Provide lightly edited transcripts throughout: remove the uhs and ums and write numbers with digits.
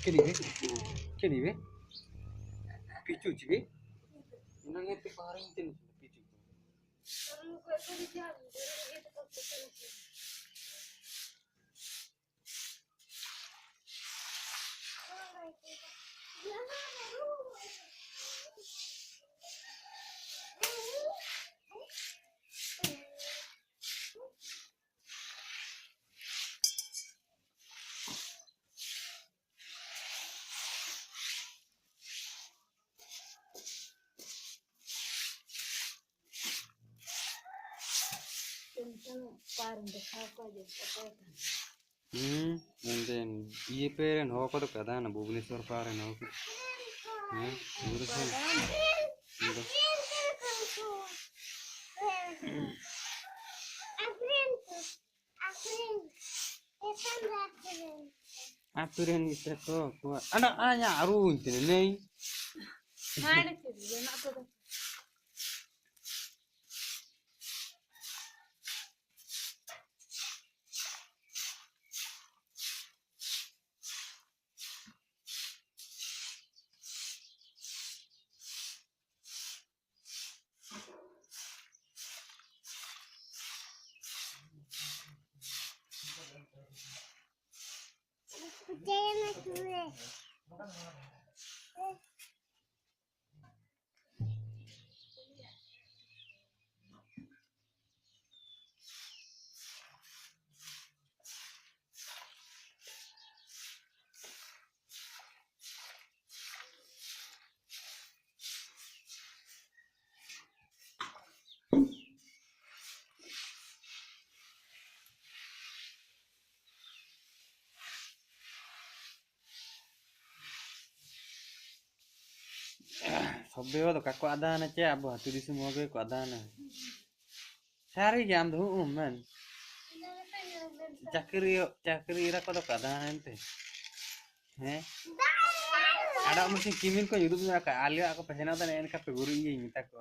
Kini be? Picu be? Inang ete paring tin picu. And then ye parent hoko to kadana Bhubaneswar parent hoko. Aturan itu kok, anak anaknya arun sini nih. Sobbio to kakko adana che abu hatu di semua gue ko adana. Sari jam tuh man. Cakri ira ko to adana ente. Ada mesti kimin ko YouTube na ka alia ako pasena ta en ka peguru iya minta ko.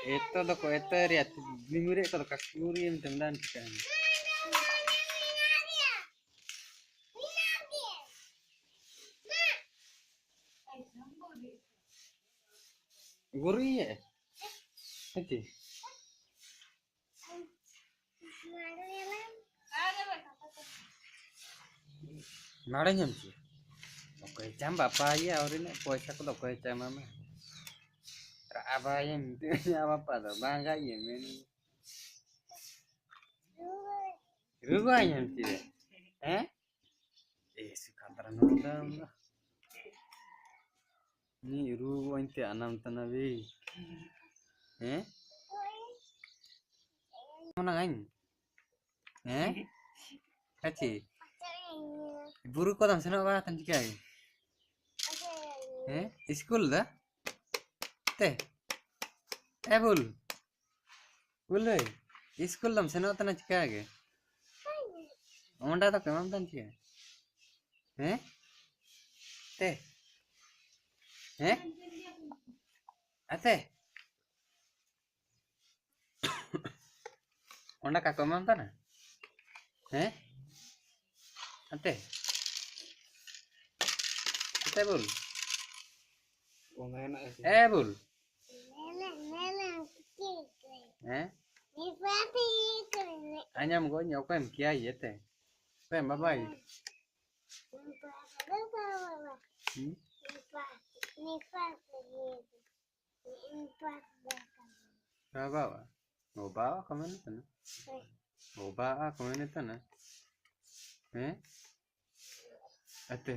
Esto to ko esto ria mimure to ka kuri en tendan kan. Guru iya. Oke. Nada nyamchi. Oke, jam bapak ya orang ini puasa ko oke jam mama. Ra apa yang itu apa tuh bangga ya men. Rugo nyamchi. Si kantor nonton. Ni rugo ente anam tanabi. Mana ngain? Kaci. Buru ko dam seno ba tan jikai. School da? Te. Bul. Bul. School dam seno tan jikai. Onda to kemam tan jikai. Te. Ate. Onda ka kemam tan? Ate. Ate bul. Bul. Anyam go nyok em kia yete. Pem babai. Bawa. Mau bawa kemana sana? Mau bawa kemana sana? Ate.